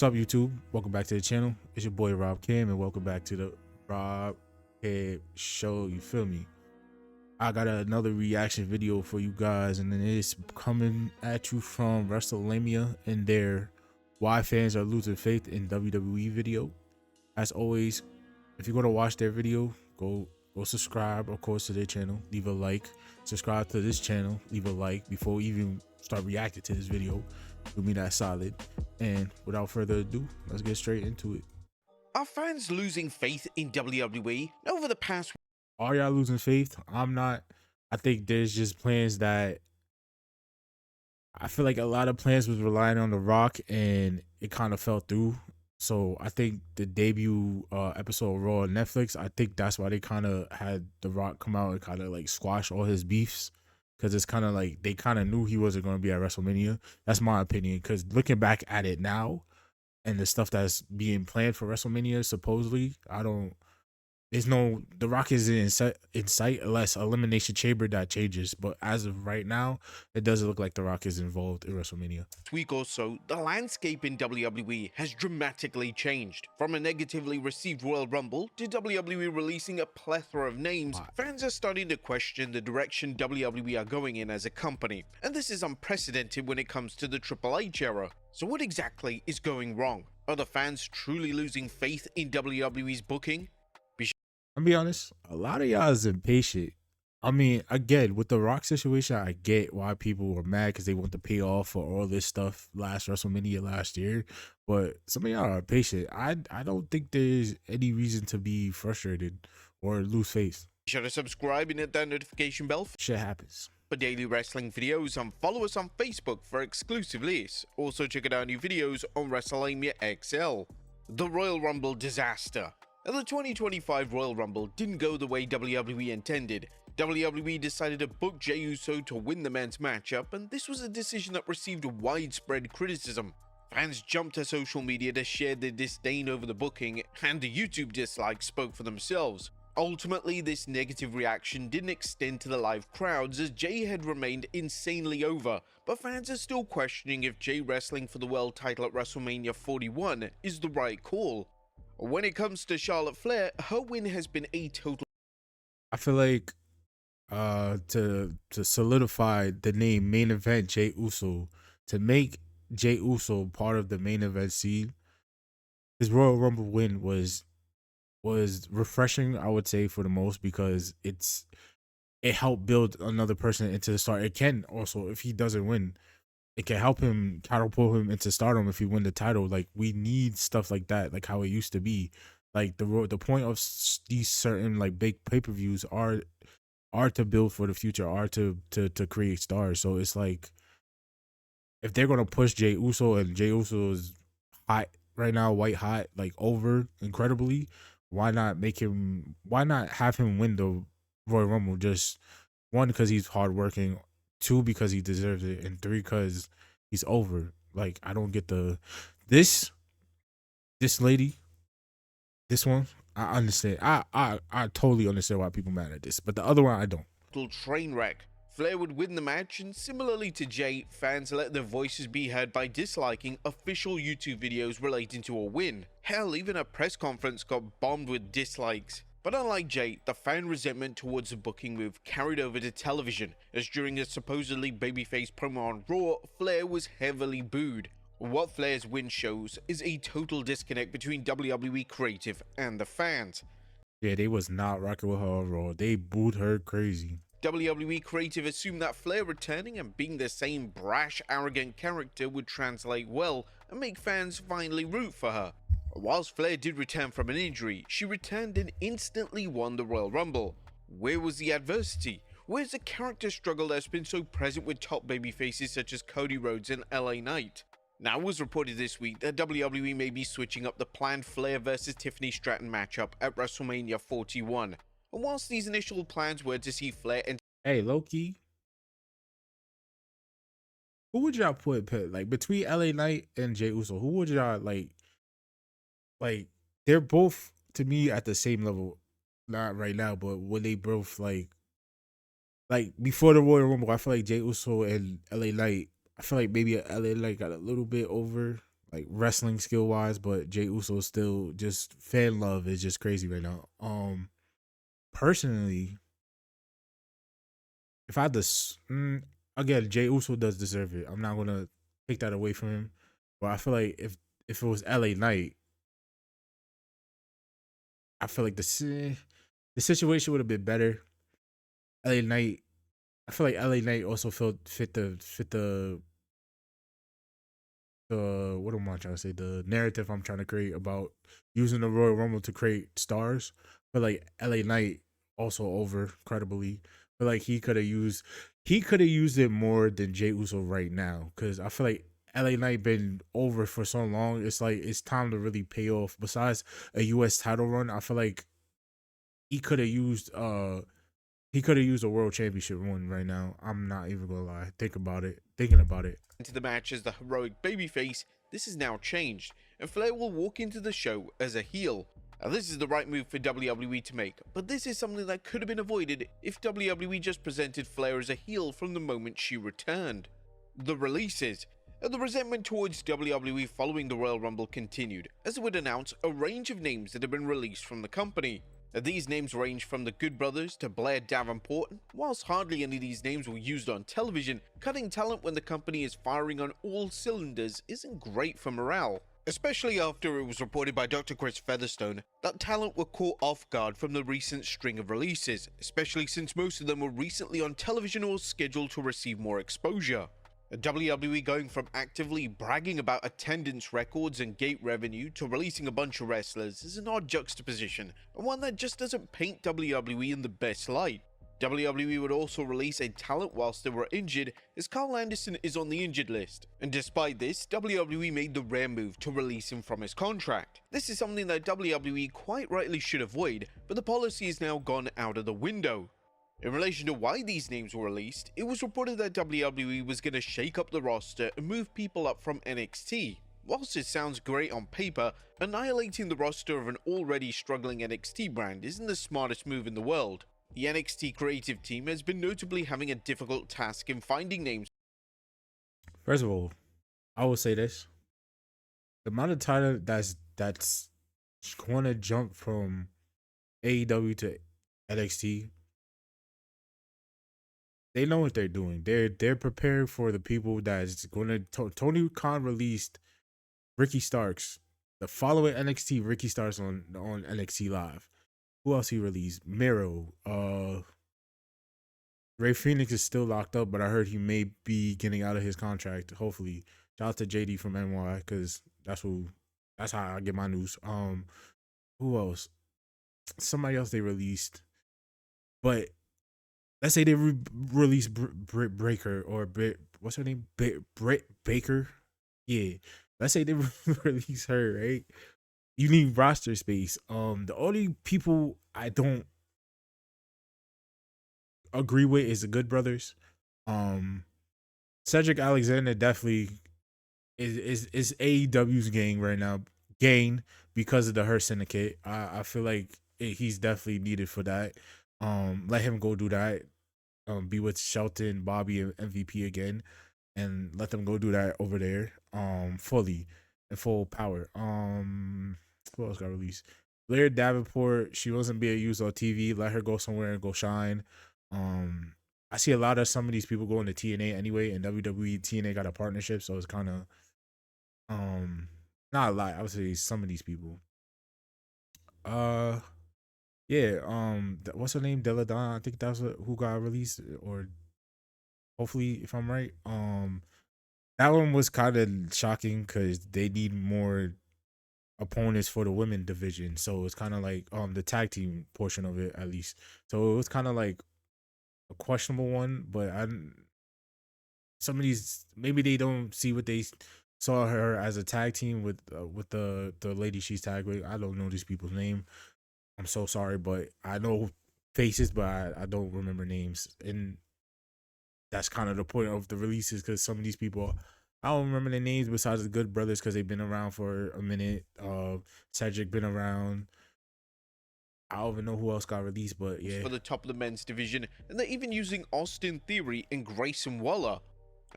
What's up, YouTube? Welcome back to the channel. It's your boy Rob Cam, and welcome back to the Rob Cam Show. You feel me? I got another reaction video for you guys, and then it's coming at you from WrestleMania and their "Why Fans Are Losing Faith in WWE" video. As always, if you're gonna watch their video, go subscribe, of course, to their channel. Leave a like. Subscribe to this channel. Leave a like before we even start reacting to this video. Do me that solid. And without further ado, let's get straight into it. Are fans losing faith in WWE over the past? Are y'all losing faith? I'm not. I think there's just plans that I feel like a lot of plans was relying on The Rock and it kind of fell through. So I think the debut episode of Raw on Netflix, I think that's why they kind of had The Rock come out and kind of like squash all his beefs. Because it's kind of like they kind of knew he wasn't going to be at WrestleMania. That's my opinion. Because looking back at it now and the stuff that's being planned for WrestleMania, supposedly, there's no, The Rock isn't in sight unless Elimination Chamber that changes. But as of right now, it doesn't look like The Rock is involved in WrestleMania. Week or so, the landscape in WWE has dramatically changed. From a negatively received Royal Rumble to WWE releasing a plethora of names, fans are starting to question the direction WWE are going in as a company. And this is unprecedented when it comes to the Triple H era. So what exactly is going wrong? Are the fans truly losing faith in WWE's booking? I'll be honest, a lot of y'all is impatient. I mean, again, with the Rock situation, I get why people were mad because they want to pay off for all this stuff last WrestleMania last year. But some of y'all are patient. I don't think there's any reason to be frustrated or lose faith. Be sure to subscribe and hit that notification bell Shit happens. for daily wrestling videos, and follow us on Facebook for exclusive lists. Also check out our new videos on WrestleMania XL. The Royal Rumble disaster. And the 2025 Royal Rumble didn't go the way WWE intended. WWE decided to book Jey Uso to win the men's matchup, and this was a decision that received widespread criticism. Fans jumped to social media to share their disdain over the booking, and the YouTube dislikes spoke for themselves. Ultimately, this negative reaction didn't extend to the live crowds, as Jey had remained insanely over, but fans are still questioning if Jey wrestling for the world title at WrestleMania 41 is the right call. When it comes to Charlotte Flair, her win has been a total. I feel like to solidify the name main event Jey Uso, to make Jey Uso part of the main event scene, his Royal Rumble win was refreshing, I would say, for the most, because it helped build another person into the star. It can also, if he doesn't win, it can help him catapult him into stardom if he win the title. Like, we need stuff like that, like how it used to be. Like the point of these certain like big pay-per-views are to build for the future, are to create stars. So it's like, if they're gonna push Jey Uso, and Jey Uso is hot right now, white hot, like over incredibly, why not have him win the Royal Rumble? Just one, because he's hardworking, two, because he deserves it, and three, because he's over. Like, I don't get this lady, this one. I understand. I totally understand why people mad at this, but the other one I don't. Train wreck. Flair would win the match, and similarly to Jey, fans let their voices be heard by disliking official YouTube videos relating to a win. Hell, even a press conference got bombed with dislikes. But unlike Jey, the fan resentment towards the booking move carried over to television, as during a supposedly babyface promo on Raw, Flair was heavily booed. What Flair's win shows is a total disconnect between WWE creative and the fans. Yeah, they was not rocking with her on Raw. They booed her crazy. WWE creative assumed that Flair returning and being the same brash, arrogant character would translate well and make fans finally root for her. Whilst Flair did return from an injury, she returned and instantly won the Royal Rumble. Where was the adversity? Where's the character struggle that's been so present with top babyfaces such as Cody Rhodes and LA Knight? Now, it was reported this week that WWE may be switching up the planned Flair vs Tiffany Stratton matchup at WrestleMania 41. And whilst these initial plans were to see Flair and Hey, Loki, who would y'all put like between LA Knight and Jey Uso? Who would y'all like? They're both to me at the same level, not right now, but when they both like before the Royal Rumble, I feel like Jey Uso and LA Knight. I feel like maybe LA Knight got a little bit over. like wrestling skill wise, but Jey Uso is still just fan love is just crazy right now. Personally, if I had this, again, Jey Uso does deserve it. I'm not gonna take that away from him, but I feel like if it was LA Knight, I feel like the situation would have been better. LA Knight, I feel like LA Knight also fit the what am I trying to say? The narrative I'm trying to create about using the Royal Rumble to create stars. But like LA Knight also over credibly. But like he could have used it more than Jey Uso right now. Cause I feel like LA Knight been over for so long. It's like it's time to really pay off. Besides a US title run, I feel like he could have used a world championship run right now. I'm not even gonna lie. Thinking about it. Into the match as the heroic babyface, this has now changed, and Flair will walk into the show as a heel. Now, this is the right move for WWE to make, but this is something that could have been avoided if WWE just presented Flair as a heel from the moment she returned. The releases. The resentment towards WWE following the Royal Rumble continued, as it would announce a range of names that have been released from the company. These names range from the Good Brothers to Blair Davenport. Whilst hardly any of these names were used on television, cutting talent when the company is firing on all cylinders isn't great for morale. Especially after it was reported by Dr. Chris Featherstone that talent were caught off guard from the recent string of releases, especially since most of them were recently on television or scheduled to receive more exposure. WWE going from actively bragging about attendance records and gate revenue to releasing a bunch of wrestlers is an odd juxtaposition, and one that just doesn't paint WWE in the best light. WWE would also release a talent whilst they were injured, as Carl Anderson is on the injured list, and despite this, WWE made the rare move to release him from his contract. This is something that WWE quite rightly should avoid, but the policy is now gone out of the window. In relation to why these names were released, it was reported that WWE was going to shake up the roster and move people up from NXT. Whilst it sounds great on paper, annihilating the roster of an already struggling NXT brand isn't the smartest move in the world. The NXT creative team has been notably having a difficult task in finding names. First of all, I will say this: the amount of talent that's going to jump from AEW to NXT, they know what they're doing. They're prepared for the people that's going to. Tony Khan released Ricky Starks. The following NXT, Ricky Starks on NXT Live. Who else he released? Miro. Ray Phoenix is still locked up, but I heard he may be getting out of his contract. Hopefully, shout out to JD from NY because that's how I get my news. Who else? Somebody else they released, but let's say they release Breaker or what's her name? Britt Baker. Yeah, let's say they release her. Right, you need roster space. The only people I don't agree with is the Good Brothers. Um, Cedric Alexander definitely is AEW's gang right now. Gain because of the Hurt Syndicate. I feel like he's definitely needed for that. Let him go do that. Be with Shelton, Bobby, and MVP again, and let them go do that over there. Fully and full power. Who else got released? Blair Davenport. She wasn't being used on TV. Let her go somewhere and go shine. Um, I see a lot of some of these people going to TNA anyway, and WWE TNA got a partnership, so it's kind of not a lot. I would say some of these people. Uh, yeah. What's her name? Deladon. I think that's who got released, or hopefully, if I'm right. That one was kind of shocking because they need more opponents for the women division, so it's kind of like the tag team portion of it at least. So it was kind of like a questionable one, but some of these maybe they don't see what they saw her as a tag team with the lady she's tagged with. I don't know these people's name. I'm so sorry, but I know faces, but I don't remember names, and that's kind of the point of the releases because some of these people. I don't remember their names besides the Good Brothers because they've been around for a minute. Cedric been around. I don't even know who else got released, but yeah. For the top of the men's division, and they're even using Austin Theory and Grayson Waller.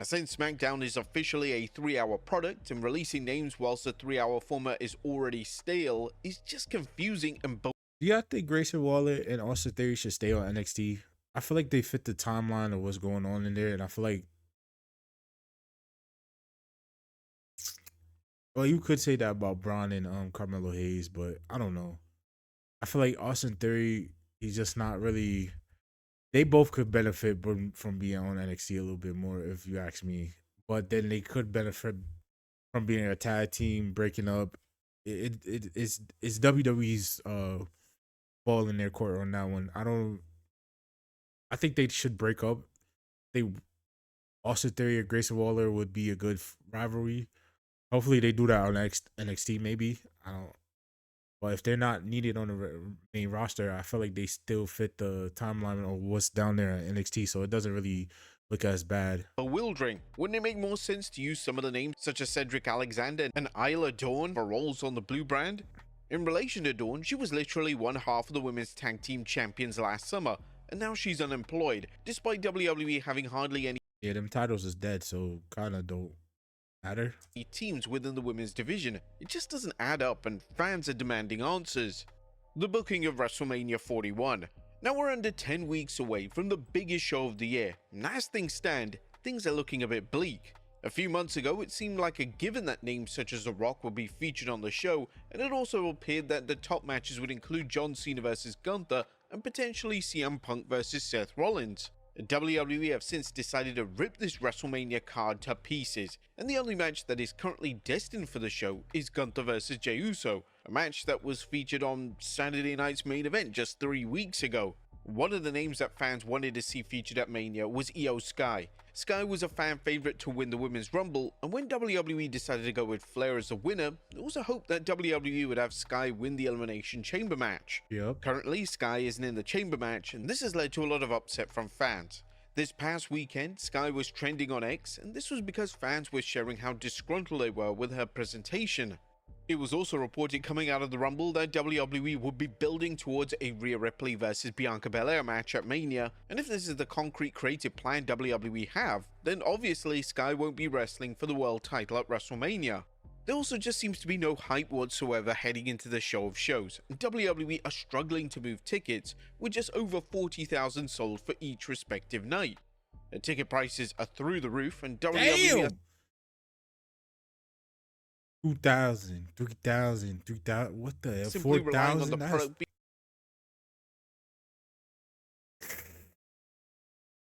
Since SmackDown is officially a 3-hour product, and releasing names whilst the 3-hour format is already stale is just confusing and Do y'all think Grayson Waller and Austin Theory should stay on NXT? I feel like they fit the timeline of what's going on in there, and I feel like, well, you could say that about Braun and Carmelo Hayes, but I don't know. I feel like Austin Theory, he's just not really. They both could benefit from being on NXT a little bit more, if you ask me. But then they could benefit from being a tag team, breaking up. It's WWE's ball in their court on that one. I don't. I think they should break up. They Austin Theory or Grayson Waller would be a good rivalry. Hopefully they do that on NXT. Maybe I don't. But if they're not needed on the main roster, I feel like they still fit the timeline of what's down there at NXT, so it doesn't really look as bad. bewildering. Wouldn't it make more sense to use some of the names such as Cedric Alexander and Isla Dawn for roles on the blue brand? In relation to Dawn, she was literally one half of the women's tag team champions last summer, and now she's unemployed, despite WWE having hardly any Yeah, them titles is dead, so kind of don't matter. teams within the women's division. It just doesn't add up, and fans are demanding answers. The booking of WrestleMania 41. Now we're under 10 weeks away from the biggest show of the year, and as things stand, things are looking a bit bleak. A few months ago, it seemed like a given that names such as The Rock would be featured on the show, and it also appeared that the top matches would include John Cena vs Gunther and potentially CM Punk vs Seth Rollins. WWE have since decided to rip this WrestleMania card to pieces, and the only match that is currently destined for the show is Gunther vs Jey Uso, a match that was featured on Saturday night's main event just 3 weeks ago. One of the names that fans wanted to see featured at Mania was Io Sky. Sky was a fan favorite to win the Women's Rumble, and when WWE decided to go with Flair as the winner, there was a hope that WWE would have Sky win the Elimination Chamber match. Yep. Currently, Sky isn't in the Chamber match, and this has led to a lot of upset from fans. This past weekend, Sky was trending on X, and this was because fans were sharing how disgruntled they were with her presentation. It was also reported coming out of the Rumble that WWE would be building towards a Rhea Ripley vs Bianca Belair match at Mania, and if this is the concrete creative plan WWE have, then obviously Sky won't be wrestling for the world title at WrestleMania. There also just seems to be no hype whatsoever heading into the show of shows, and WWE are struggling to move tickets, with just over 40,000 sold for each respective night. The ticket prices are through the roof, and WWE Damn. 2,000, 3,000, 3,000. What the hell? simply relying on the 4,000? That's product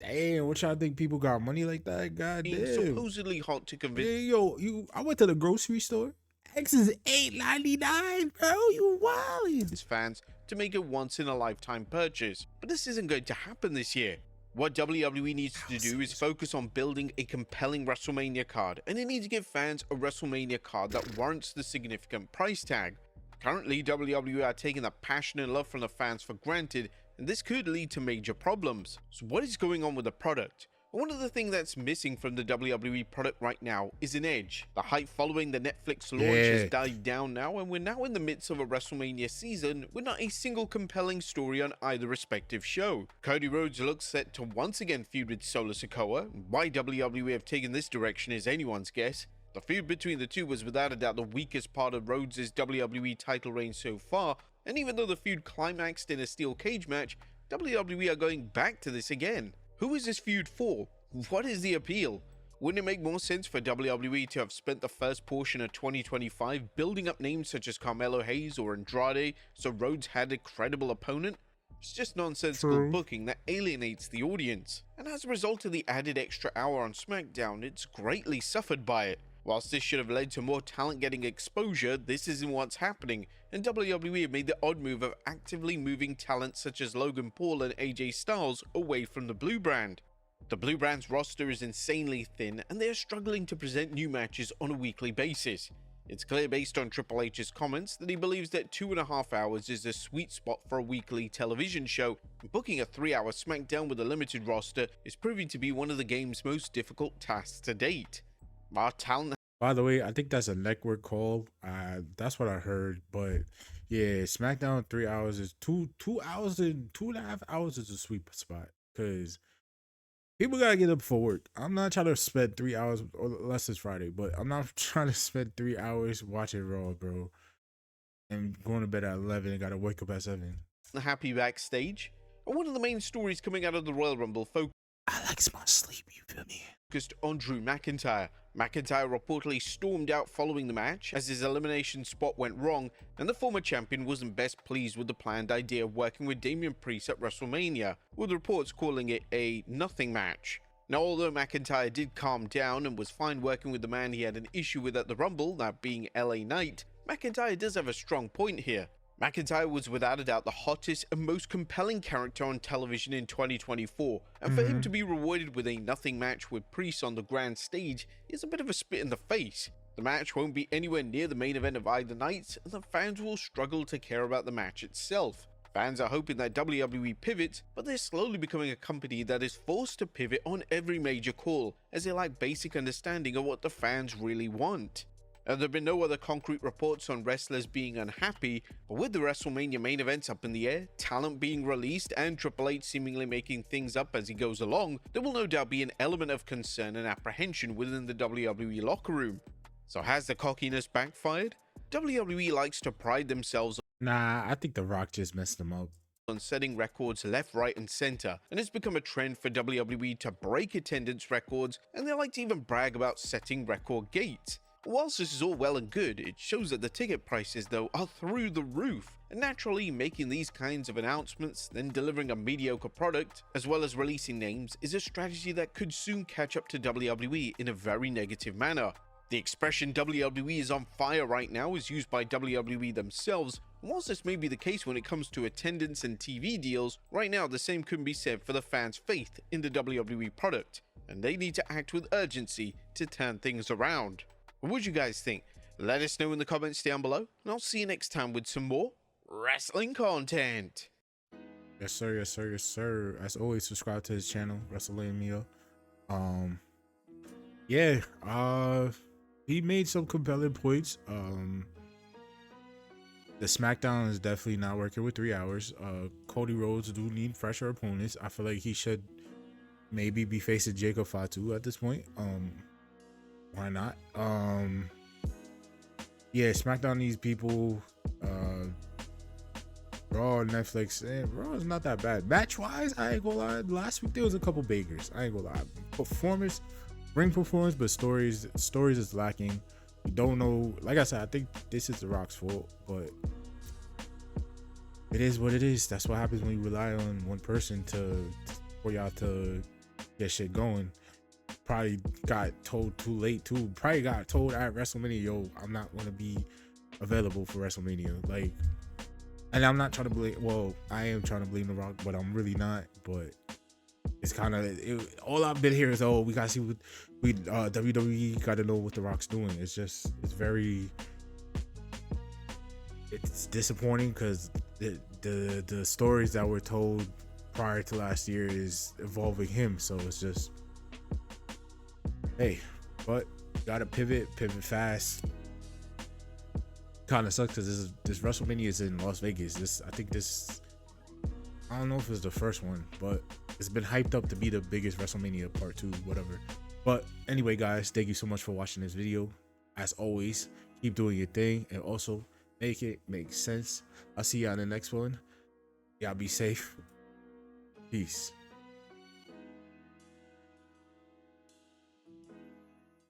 damn. What y'all think people got money like that? God being damn. supposedly hot to convince Yeah, yo, I went to the grocery store. X is $8.99, bro. You wildin'. fans to make a once-in-a-lifetime purchase, but this isn't going to happen this year. What WWE needs to do is focus on building a compelling WrestleMania card, and it needs to give fans a WrestleMania card that warrants the significant price tag. Currently, WWE are taking the passion and love from the fans for granted, and this could lead to major problems. So what is going on with the product? One of the things that's missing from the WWE product right now is an edge. The hype following the Netflix launch has died down now, and we're now in the midst of a WrestleMania season with not a single compelling story on either respective show. Cody Rhodes looks set to once again feud with Solo Sikoa. Why WWE have taken this direction is anyone's guess. The feud between the two was without a doubt the weakest part of Rhodes' WWE title reign so far, and even though the feud climaxed in a steel cage match, WWE are going back to this again. Who is this feud for? What is the appeal? Wouldn't it make more sense for WWE to have spent the first portion of 2025 building up names such as Carmelo Hayes or Andrade so Rhodes had a credible opponent? It's just nonsensical booking that alienates the audience, and as a result of the added extra hour on SmackDown, it's greatly suffered by it. Whilst this should have led to more talent getting exposure, this isn't what's happening, and WWE have made the odd move of actively moving talent such as Logan Paul and AJ Styles away from the Blue brand. The Blue brand's roster is insanely thin, and they are struggling to present new matches on a weekly basis. It's clear based on Triple H's comments that he believes that 2.5 hours is a sweet spot for a weekly television show. Booking a 3-hour SmackDown with a limited roster is proving to be one of the game's most difficult tasks to date. Our talent. By the way, I think that's a network call. That's what I heard. But yeah, SmackDown 3 hours is 2 hours and 2.5 hours is a sweet spot. Cause People gotta get up for work. I'm not trying to spend 3 hours, or less it's Friday, but I'm not trying to spend 3 hours watching Raw, bro. And going to bed at 11 and gotta wake up at 7. Happy backstage. And one of the main stories coming out of the Royal Rumble I like my sleep, you feel me? focused on Drew McIntyre. McIntyre reportedly stormed out following the match as his elimination spot went wrong, and the former champion wasn't best pleased with the planned idea of working with Damian Priest at WrestleMania, with reports calling it a nothing match. Now, although McIntyre did calm down and was fine working with the man he had an issue with at the Rumble, that being LA Knight, McIntyre does have a strong point here. McIntyre was without a doubt the hottest and most compelling character on television in 2024, and for him to be rewarded with a nothing match with Priest on the grand stage is a bit of a spit in the face. The match won't be anywhere near the main event of either night, and the fans will struggle to care about the match itself. Fans are hoping that WWE pivots, but they're slowly becoming a company that is forced to pivot on every major call, as they lack basic understanding of what the fans really want. There have been no other concrete reports on wrestlers being unhappy, but with the WrestleMania main events up in the air, talent being released, and Triple H seemingly making things up as he goes along, there will no doubt be an element of concern and apprehension within the WWE locker room. So has the cockiness backfired? WWE likes to pride themselves Nah, I think The Rock just messed them up. on setting records left, right, and center, and it's become a trend for WWE to break attendance records, and they like to even brag about setting record gates. Whilst this is all well and good, it shows that the ticket prices though are through the roof, and naturally making these kinds of announcements, then delivering a mediocre product, as well as releasing names, is a strategy that could soon catch up to WWE in a very negative manner. The expression WWE is on fire right now is used by WWE themselves, and whilst this may be the case when it comes to attendance and TV deals, right now the same couldn't be said for the fans' faith in the WWE product, and they need to act with urgency to turn things around. What would you guys think? Let us know in the comments down below, and I'll see you next time with some more wrestling content. Yes, sir. Yes, sir. Yes, sir. As always, subscribe to his channel, WrestleMania. Yeah. He made some compelling points. The SmackDown is definitely not working with 3 hours. Cody Rhodes do need fresher opponents. I feel like he should maybe be facing Jacob Fatu at this point. Why not? Yeah, SmackDown needs people. Raw, Netflix, Raw is not that bad. Match wise, I ain't gonna lie. Last week there was a couple bangers. I ain't gonna lie. Performance, ring performance, but stories is lacking. We don't know. Like I said, I think this is The Rock's fault, but it is what it is. That's what happens when you rely on one person for y'all to get shit going. Probably got told too late too. Probably got told at WrestleMania, yo, I'm not gonna be available for WrestleMania. Like, and I'm not trying to blame. Well, I am trying to blame The Rock, but I'm really not. But it's kind of all I've been here is, oh, we gotta see what WWE got to know what The Rock's doing. It's disappointing because the stories that were told prior to last year is involving him. So it's just, hey, but gotta pivot fast. Kind of sucks because this WrestleMania is in Las Vegas. I don't know if it's the first one, but it's been hyped up to be the biggest WrestleMania part 2, whatever. But anyway, guys, thank you so much for watching this video. As always, keep doing your thing and also make it make sense. I'll see you on the next one. Y'all be safe. Peace.